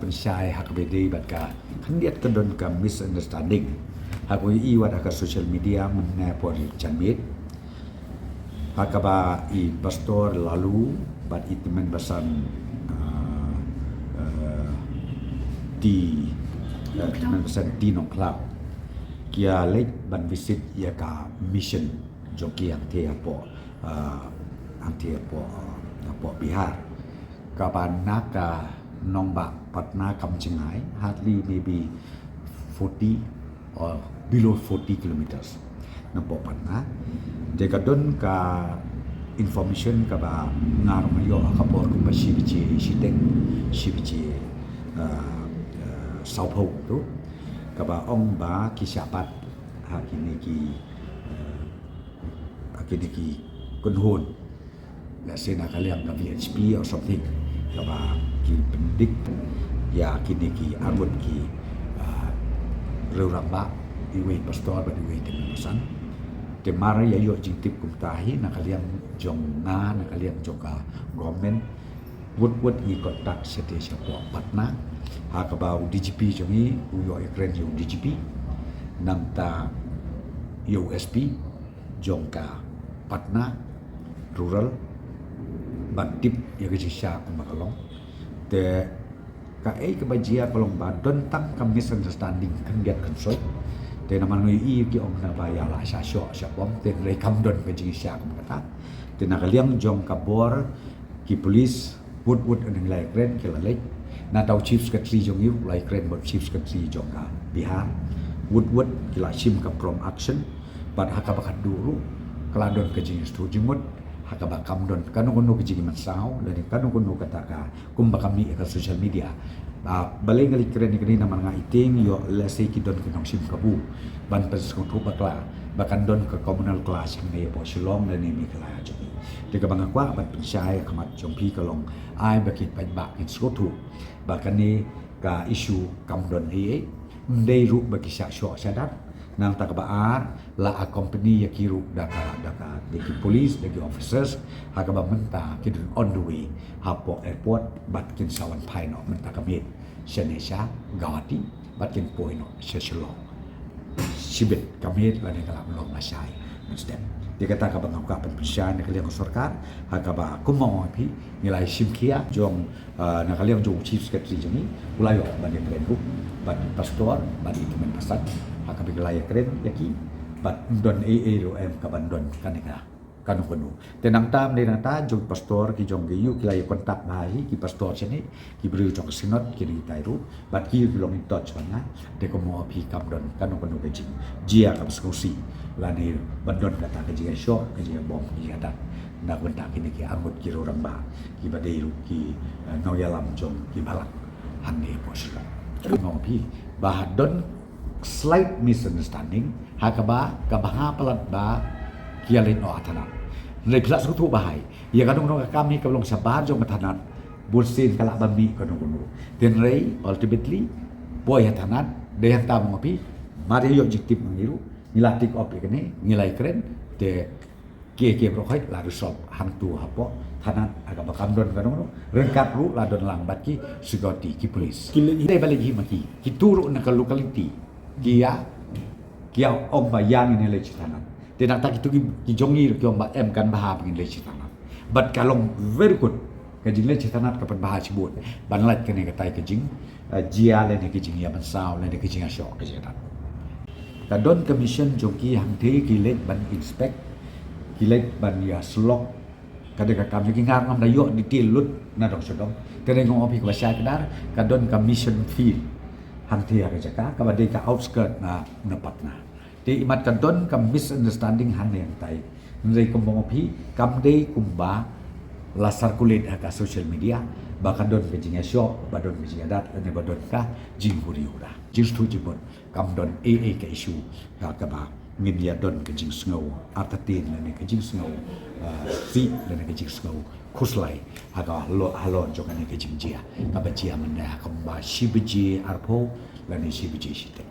pensyai hak bedi baka kandiat kedon ka misunderstanding hak wi wat hak social media menna por jamit hak ba I pastor lalu bat itimen basan di teman basan di nong cloud kia lek ban visit ia ka mission joki yang te apo anti apo Bihar ka banaka Nongba Patna Kam Chengai hardly maybe 40 or below 40 kilometers nampo Patna de kadon ka information ka ba ngar mayo ka por ku ba shibiche Saupo tu ka ba ong ba ki syapat hakini ki kunhun let's say nak kalian ka VHP or something ka ba ki pendik ya kini ki angut ki ruramba iwe pastor ba iwe tenasan te mara ya yo jintip kum tahi nak kalian jong na nak kalian joka government wood ni kontak sete siapa Patna ha ka ba DGP jongi uyo ekren yo DGP nang ta USP jongka Patna rural batip ya gesisya kumakalong te ka ke bajia kalong ba don tang ka misunderstanding kan get consol te naman i ki ong na ba ya la sha sho sha bom te re kam don ka gesisya kumata te nakaliang jong ka bor ki police wood and like red ke la lek na tau chief secretary jong yu like red but chief secretary jong ka Bihar wood ki la chim ka from action but hakabakat dulu keladon ke jing stu jimut hakaba kamdon kanu kunu ke jing mansau dan kanu kunu kataka kumba kami ke social media balai ngali keren ni naman nga iting yo lese ki don kinong sim kabu ban pes ko bakla bakan don ke communal class yang ne po shilong dan ni kala jomi de ka banga kwa ban pensai kamat jompi kalong ai bakit pa ba kin skotu bakan ni ka issue kamdon ai ndai ru bagi syak syok sadat nang takbaar la a company ya kiru daka the police the officers hakaba menta kidun on the way hapo airport bat kin sawan paino menta kamit shanesha gawati bat kin poino sheshlo sibet kamit la ne kala long masai step dia kata ka bang ka pensian ne kalian sarkar hakaba kumo pi nilai simkia jong na kalian jong chief secretary jeni ulayo ban ne krenku ban pastor ban itumen pasat hakabi kelaya keren yaki bat don ro em kabandon kaneka kanu kanu tenang tam de nata jong pastor ki jong yu kelaya kontak bahi ki pastor sini ki beri jong sinot ki ri tairu bat ki long touch bana de komo pi kabdon kanu kanu kejing jia ka diskusi lani bandon kata ke jia shock ke jia bom ki kata na kontak kini ki angut ki orang ba ki badairu ki noyalam jong ki balak hanne posla komo pi bahadon slight misunderstanding hakaba kabaha pelat ba kialin o atanat le plas tu bahai ya kadung no kami kablong sabar jong atanat bursin kala bami kadung then rei ultimately boy atanat de hantam ngopi mari yo jitip mengiru nilatik op ikene nilai keren de ke brokhai la resolve hantu hapo tanat agak bakam don kadung rengkat ru la don lang baki security ki police de baligi maki ki turu na locality kia om bayang ini legislanan tidak tak itu ki jongi ki om em kan bahab ini legislanan but kalong very good kajing legislanan kapan bahas sebut banlat kene katai kajing jia le ne kajing ya bansau le ne kajing asyo kajing kadon commission joki hang te ki let ban inspect ki let ban ya slok kadang kami ki ngang am dayo di tilut na dok sodom kene ngom opi ka sya kadar kadon commission fee hantia ke jaka ka badai ka outskirt na Patna di imat kadon ka misunderstanding han yang tai ngai kumbang opi kam dei kumba la circulate ka social media ba kadon ke jinga show badon ke jinga dat ne badon ka jingguri ura jistu jibon kam don ke issue ka ba ngin ya don ke jing snow atatin ne ke jing snow si ne ke jing snow kuslai aga halon jokane ke jing jia ka ba jia manda ka ba shibji arpo la ne shibji shite